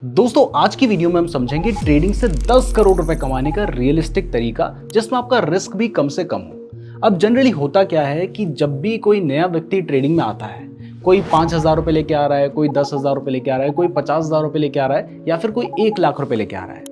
दोस्तों आज की वीडियो में हम समझेंगे ट्रेडिंग से 10 करोड़ रुपए कमाने का रियलिस्टिक तरीका जिसमें आपका रिस्क भी कम से कम हो। अब जनरली होता क्या है कि जब भी कोई नया व्यक्ति ट्रेडिंग में आता है, कोई 5,000 रुपए लेके आ रहा है, कोई 10,000 रुपए लेके आ रहा है, कोई 50,000 रुपए लेके आ रहा है या फिर कोई 1 लाख रुपए लेके आ रहा है,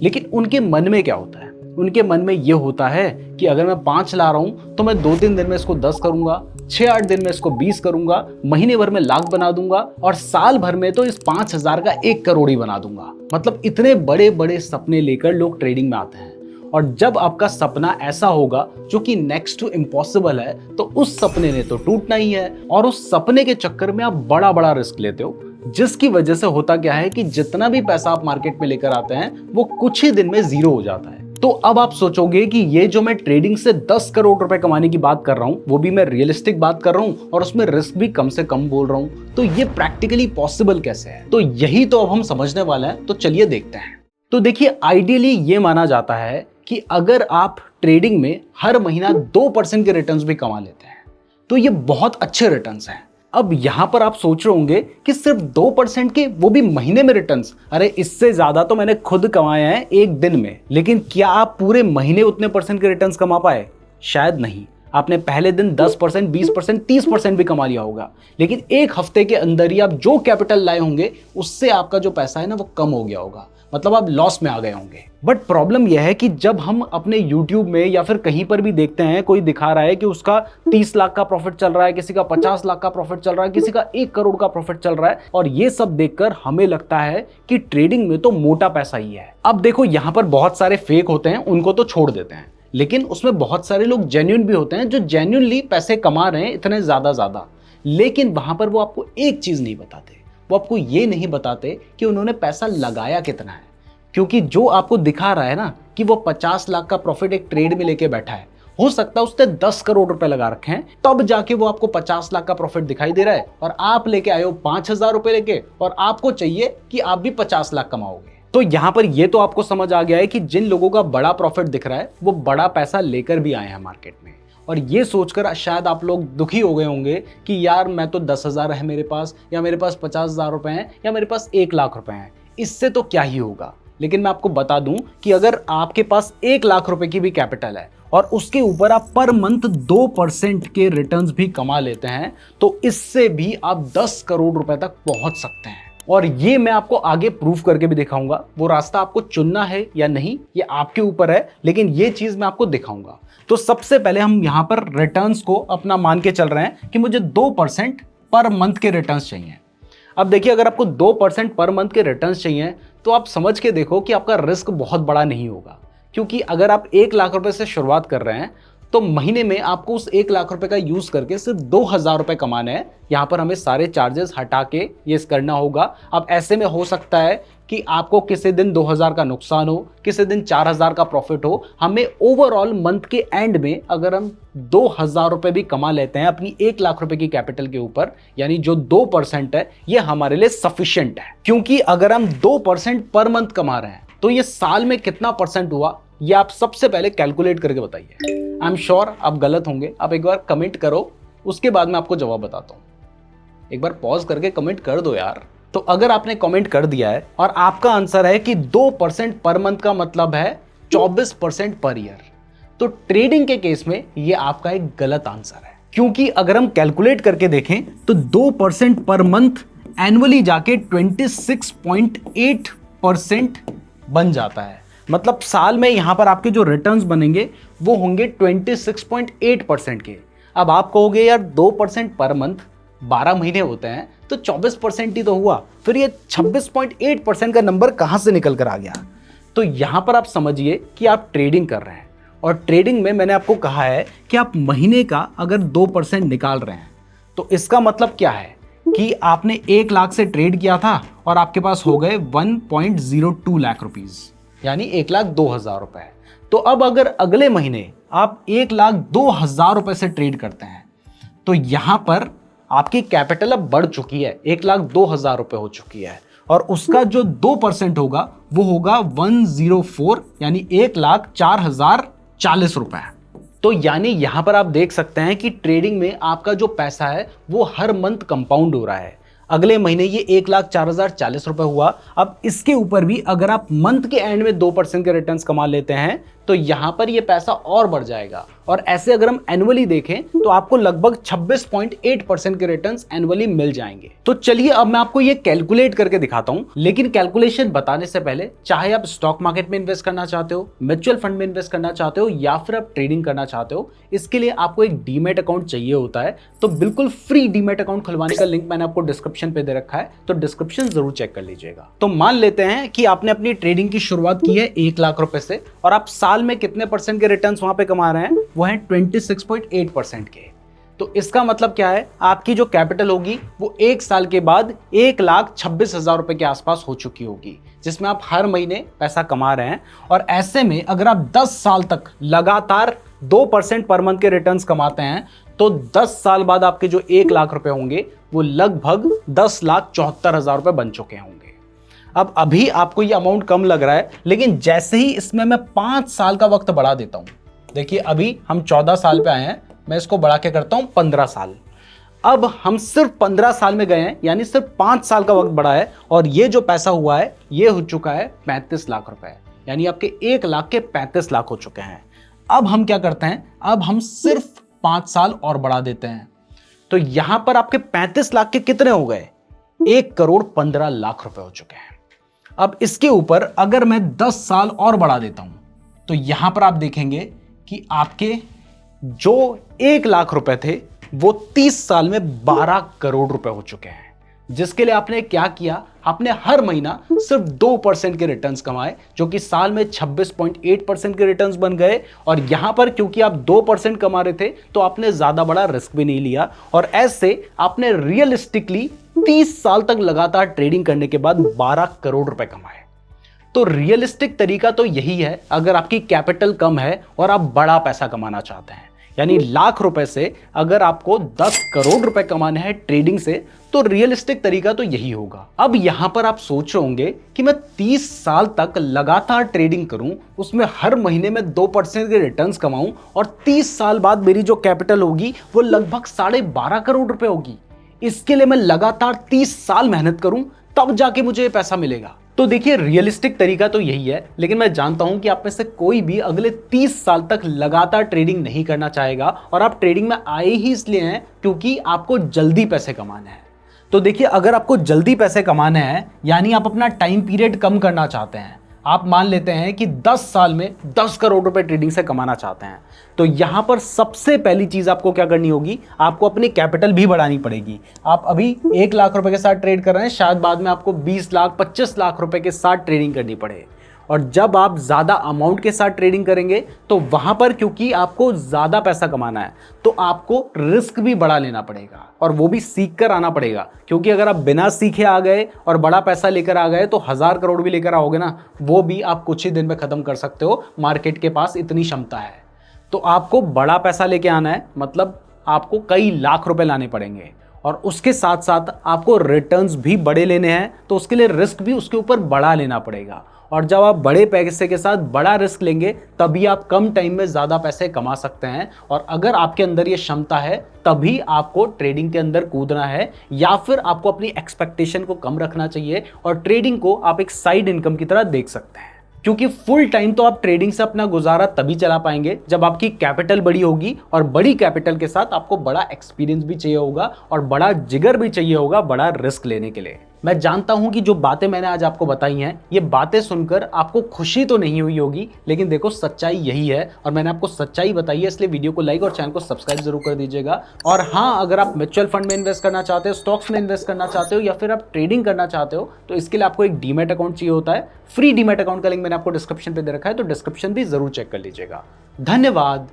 लेकिन उनके मन में क्या होता है? उनके मन में ये होता है कि अगर मैं 5 ला रहा हूं तो मैं 2-3 दिन में इसको 10 करूंगा, 6-8 दिन में इसको 20 करूंगा, महीने भर में लाख बना दूंगा और साल भर में तो इस 5,000 का 1 करोड़ ही बना दूंगा। मतलब इतने बड़े बड़े सपने लेकर लोग ट्रेडिंग में आते हैं। और जब आपका सपना ऐसा होगा जो कि नेक्स्ट टू इम्पॉसिबल है तो उस सपने ने तो टूटना ही है और उस सपने के चक्कर में आप बड़ा बड़ा रिस्क लेते हो, जिसकी वजह से होता क्या है कि जितना भी पैसा आप मार्केट में लेकर आते हैं वो कुछ ही दिन में जीरो हो जाता है। तो अब आप सोचोगे कि ये जो मैं ट्रेडिंग से 10 करोड़ रुपए कमाने की बात कर रहा हूं, वो भी मैं रियलिस्टिक बात कर रहा हूं और उसमें रिस्क भी कम से कम बोल रहा हूं, तो ये प्रैक्टिकली पॉसिबल कैसे है? तो यही तो अब हम समझने वाले हैं, तो चलिए देखते हैं। तो देखिए, आइडियली ये माना जाता है कि अगर आप ट्रेडिंग में हर महीना 2% के रिटर्न्स भी कमा लेते हैं तो ये बहुत अच्छे रिटर्न्स हैं। अब यहां पर आप सोच रहे होंगे कि सिर्फ 2% के, वो भी महीने में रिटर्न्स, अरे इससे ज्यादा तो मैंने खुद कमाए हैं एक दिन में। लेकिन क्या आप पूरे महीने उतने परसेंट के रिटर्न्स कमा पाए? शायद नहीं। आपने पहले दिन 10%, 20%, 30% भी कमा लिया होगा, लेकिन एक हफ्ते के अंदर ही आप जो कैपिटल लाए होंगे उससे आपका जो पैसा है ना वो कम हो गया होगा, मतलब आप लॉस में आ गए होंगे। बट प्रॉब्लम यह है कि जब हम अपने YouTube में या फिर कहीं पर भी देखते हैं, कोई दिखा रहा है कि उसका 30 लाख का प्रॉफिट चल रहा है, किसी का 50 लाख का प्रॉफिट चल रहा है, किसी का 1 करोड़ का प्रॉफिट चल रहा है, और ये सब देखकर हमें लगता है कि ट्रेडिंग में तो मोटा पैसा ही है। अब देखो, यहां पर बहुत सारे फेक होते हैं, उनको तो छोड़ देते हैं, लेकिन उसमें बहुत सारे लोग जेन्युइन भी होते हैं जो जेन्युइनली पैसे कमा रहे हैं इतने ज्यादा, लेकिन वहां पर वो आपको एक चीज नहीं बताते, वो आपको ये नहीं बताते कि उन्होंने पैसा लगाया कितना है। क्योंकि जो आपको दिखा रहा है ना कि वो 50 लाख का प्रॉफिट एक ट्रेड में लेके बैठा है, हो सकता है उसने 10 करोड़ रुपए लगा रखे हैं, तब जाके वो आपको 50 लाख का प्रॉफिट दिखाई दे रहा है, और आप लेके आए हो 5,000 रुपए लेके, और आपको चाहिए कि आप भी 50 लाख कमाओगे। तो यहां पर ये तो आपको समझ आ गया है कि जिन लोगों का बड़ा प्रॉफिट दिख रहा है वो बड़ा पैसा लेकर भी आए हैं मार्केट में, और ये सोचकर शायद आप लोग दुखी हो गए होंगे कि यार मैं तो 10,000 है मेरे पास, या मेरे पास 50,000 रुपए हैं, या मेरे पास 1 लाख रुपए हैं, इससे तो क्या ही होगा। लेकिन मैं आपको बता दूं कि अगर आपके पास 1 लाख रुपए की भी कैपिटल है और उसके ऊपर आप पर मंथ 2% के रिटर्न्स भी कमा लेते हैं, तो इससे भी आप 10 करोड़ रुपए तक पहुंच सकते हैं। और ये मैं आपको आगे प्रूफ करके भी दिखाऊंगा। वो रास्ता आपको चुनना है या नहीं ये आपके ऊपर है, लेकिन ये चीज मैं आपको दिखाऊंगा। तो सबसे पहले हम यहां पर रिटर्न्स को अपना मान के चल रहे हैं कि मुझे 2% पर मंथ के रिटर्न्स चाहिए। अब देखिए, अगर आपको 2% पर मंथ के रिटर्न्स चाहिए तो आप समझ के देखो कि आपका रिस्क बहुत बड़ा नहीं होगा, क्योंकि अगर आप 1 लाख रुपए से शुरुआत कर रहे हैं तो महीने में आपको उस 1 लाख रुपए का यूज करके सिर्फ 2,000 रुपए कमाने हैं। यहां पर हमें सारे चार्जेस हटा के ये करना होगा। अब ऐसे में हो सकता है कि आपको किसी दिन 2,000 का नुकसान हो, किसी दिन 4,000 का प्रॉफिट हो। हमें ओवरऑल मंथ के एंड में अगर हम 2,000 रुपए भी कमा लेते हैं अपनी 1 लाख रुपए की कैपिटल के ऊपर, यानी जो 2% है, ये हमारे लिए सफिशिएंट है। क्योंकि अगर हम 2% पर मंथ कमा रहे हैं तो ये साल में कितना परसेंट हुआ, ये आप सबसे पहले कैलकुलेट करके बताइए। आई एम श्योर आप गलत होंगे, आप एक बार कमेंट करो, उसके बाद मैं आपको जवाब बताता हूं। एक बार पॉज करके कमेंट कर दो यार। तो अगर आपने कमेंट कर दिया है और आपका आंसर है कि 2% पर मंथ का मतलब है 24% पर ईयर, तो ट्रेडिंग के केस में ये आपका एक गलत आंसर है। क्योंकि अगर हम कैलकुलेट करके देखें तो 2% पर मंथ एनुअली जाके 26.8% बन जाता है। मतलब साल में यहां पर आपके जो रिटर्न्स बनेंगे वो होंगे 26.8% के। अब आप कहोगे यार 2% पर मंथ 12 महीने होते हैं तो 24% ही तो हुआ, फिर ये 26.8% का नंबर कहां से निकल कर आ गया? तो यहां पर आप समझिए कि आप ट्रेडिंग कर रहे हैं, और ट्रेडिंग में मैंने आपको कहा है कि आप महीने का अगर 2% निकाल रहे हैं तो इसका मतलब क्या है कि आपने 1 लाख से ट्रेड किया था और आपके पास हो गए 1.02 लाख रुपीज, यानी 1,02,000 रुपए। तो अब अगर अगले महीने आप 1,02,000 रुपए से ट्रेड करते हैं तो यहां पर आपकी कैपिटल अब बढ़ चुकी है, 1,02,000 रुपए हो चुकी है, और उसका जो 2% होगा वो होगा 104, यानी 1,04,040 रुपए। तो यानी यहां पर आप देख सकते हैं कि ट्रेडिंग में आपका जो पैसा है वो हर मंथ कंपाउंड हो रहा है। अगले महीने ये 1,04,040 रुपए हुआ। अब इसके ऊपर भी अगर आप मंथ के एंड में 2% के रिटर्न्स कमा लेते हैं तो यहां पर ये पैसा और बढ़ जाएगा। और ऐसे अगर हम एनुअली देखें तो आपको लगभग 26.8% के रिटर्न्स एनुअली मिल जाएंगे। तो चलिए अब मैं आपको ये कैलकुलेट करके दिखाता हूं, लेकिन कैलकुलेशन बताने से पहले चाहे आप स्टॉक मार्केट में इन्वेस्ट करना चाहते हो, म्यूचुअल फंड में इन्वेस्ट करना चाहते हो या फिर आप ट्रेडिंग करना चाहते हो, इसके लिए आपको एक डीमैट अकाउंट चाहिए होता है। तो बिल्कुल फ्री डीमैट अकाउंट खुलवाने का लिंक मैंने आपको डिस्क्रिप्शन पे दे रखा है, तो डिस्क्रिप्शन जरूर चेक कर लीजिएगा। तो मान लेते हैं कि आपने अपनी ट्रेडिंग की शुरुआत की है 1 लाख रुपए से और आप साल में कितने परसेंट के रिटर्न्स वहां पे कमा रहे हैं, वो है 26.8% के। तो इसका मतलब क्या है, आपकी जो कैपिटल होगी वो 1 साल के बाद 1,26,000 रुपए के आसपास हो चुकी होगी, जिसमें आप हर महीने पैसा कमा रहे हैं। और ऐसे में अगर आप 10 साल तक लगातार 2% पर मंथ के रिटर्न्स कमाते हैं तो 10 साल बाद आपके जो 1 लाख रुपए होंगे वो लगभग 10,74,000 रुपए बन चुके होंगे। अब अभी आपको ये अमाउंट कम लग रहा है, लेकिन जैसे ही इसमें मैं 5 साल का वक्त बढ़ा देता हूं, देखिए अभी हम 14 साल पे आए हैं, मैं इसको बढ़ा के करता हूं 15 साल। अब हम सिर्फ 15 साल में गए हैं, यानी सिर्फ 5 साल का वक्त बढ़ा है और ये जो पैसा हुआ है ये हो चुका है 35 लाख रुपए, यानी आपके 1 लाख के 35 लाख हो चुके हैं। अब हम क्या करते हैं, अब हम सिर्फ 5 साल और बढ़ा देते हैं, तो यहां पर आपके 35 लाख के कितने हो गए, 1,15,00,000 रुपए हो चुके हैं। अब इसके ऊपर अगर मैं 10 साल और बढ़ा देता हूं तो यहां पर आप देखेंगे कि आपके जो 1 लाख रुपए थे वो 30 साल में 12 करोड़ रुपए हो चुके हैं, जिसके लिए आपने क्या किया, आपने हर महीना सिर्फ 2% के रिटर्न्स कमाए, जो कि साल में 26.8% के रिटर्न्स बन गए। और यहां पर क्योंकि आप 2% कमा रहे थे तो आपने ज्यादा बड़ा रिस्क भी नहीं लिया और ऐसे आपने रियलिस्टिकली 30 साल तक लगातार ट्रेडिंग करने के बाद 12 करोड़ रुपए कमाए। तो रियलिस्टिक तरीका तो यही है, अगर आपकी कैपिटल कम है और आप बड़ा पैसा कमाना चाहते हैं, यानी लाख रुपए से अगर आपको 10 करोड़ रुपए कमाने हैं ट्रेडिंग से, तो रियलिस्टिक तरीका तो यही होगा। अब यहां पर आप सोच रहे होंगे कि मैं 30 साल तक लगातार ट्रेडिंग करूं, उसमें हर महीने में 2% के रिटर्न्स कमाऊं और 30 साल बाद मेरी जो कैपिटल होगी वो लगभग 12.5 करोड़ रुपए होगी। इसके लिए मैं लगातार 30 साल मेहनत करूं तब जाके मुझे ये पैसा मिलेगा। तो देखिए रियलिस्टिक तरीका तो यही है, लेकिन मैं जानता हूं कि आप में से कोई भी अगले 30 साल तक लगातार ट्रेडिंग नहीं करना चाहेगा और आप ट्रेडिंग में आए ही इसलिए हैं क्योंकि आपको जल्दी पैसे कमाने हैं। तो देखिए अगर आपको जल्दी पैसे कमाने हैं, यानी आप अपना टाइम पीरियड कम करना चाहते हैं, आप मान लेते हैं कि 10 साल में 10 करोड़ रुपए ट्रेडिंग से कमाना चाहते हैं, तो यहां पर सबसे पहली चीज आपको क्या करनी होगी, आपको अपनी कैपिटल भी बढ़ानी पड़ेगी। आप अभी 1 लाख रुपए के साथ ट्रेड कर रहे हैं, शायद बाद में आपको 20 लाख 25 लाख रुपए के साथ ट्रेडिंग करनी पड़े। और जब आप ज्यादा अमाउंट के साथ ट्रेडिंग करेंगे तो वहां पर क्योंकि आपको ज्यादा पैसा कमाना है तो आपको रिस्क भी बड़ा लेना पड़ेगा और वो भी सीख कर आना पड़ेगा, क्योंकि अगर आप बिना सीखे आ गए और बड़ा पैसा लेकर आ गए तो 1000 करोड़ भी लेकर आओगे ना, वो भी आप कुछ ही दिन में खत्म कर सकते हो। मार्केट के पास इतनी क्षमता है। तो आपको बड़ा पैसा लेके आना है, मतलब आपको कई लाख रुपए लाने पड़ेंगे और उसके साथ साथ आपको रिटर्न्स भी बड़े लेने हैं, तो उसके लिए रिस्क भी उसके ऊपर बड़ा लेना पड़ेगा। और जब आप बड़े पैसे के साथ बड़ा रिस्क लेंगे तभी आप कम टाइम में ज़्यादा पैसे कमा सकते हैं। और अगर आपके अंदर ये क्षमता है तभी आपको ट्रेडिंग के अंदर कूदना है, या फिर आपको अपनी एक्सपेक्टेशन को कम रखना चाहिए और ट्रेडिंग को आप एक साइड इनकम की तरह देख सकते हैं। क्योंकि फुल टाइम तो आप ट्रेडिंग से अपना गुजारा तभी चला पाएंगे जब आपकी कैपिटल बड़ी होगी, और बड़ी कैपिटल के साथ आपको बड़ा एक्सपीरियंस भी चाहिए होगा और बड़ा जिगर भी चाहिए होगा बड़ा रिस्क लेने के लिए। मैं जानता हूं कि जो बातें मैंने आज आपको बताई हैं, ये बातें सुनकर आपको खुशी तो नहीं हुई होगी, लेकिन देखो सच्चाई यही है और मैंने आपको सच्चाई बताई है, इसलिए वीडियो को लाइक और चैनल को सब्सक्राइब जरूर कर दीजिएगा। और हाँ, अगर आप म्यूचुअल फंड में इन्वेस्ट करना चाहते हो, स्टॉक्स में इन्वेस्ट करना चाहते हो या फिर आप ट्रेडिंग करना चाहते हो, तो इसके लिए आपको एक डीमैट अकाउंट चाहिए होता है। फ्री डीमैट अकाउंट का लिंक मैंने आपको डिस्क्रिप्शन पे दे रखा है, तो डिस्क्रिप्शन भी जरूर चेक कर लीजिएगा। धन्यवाद।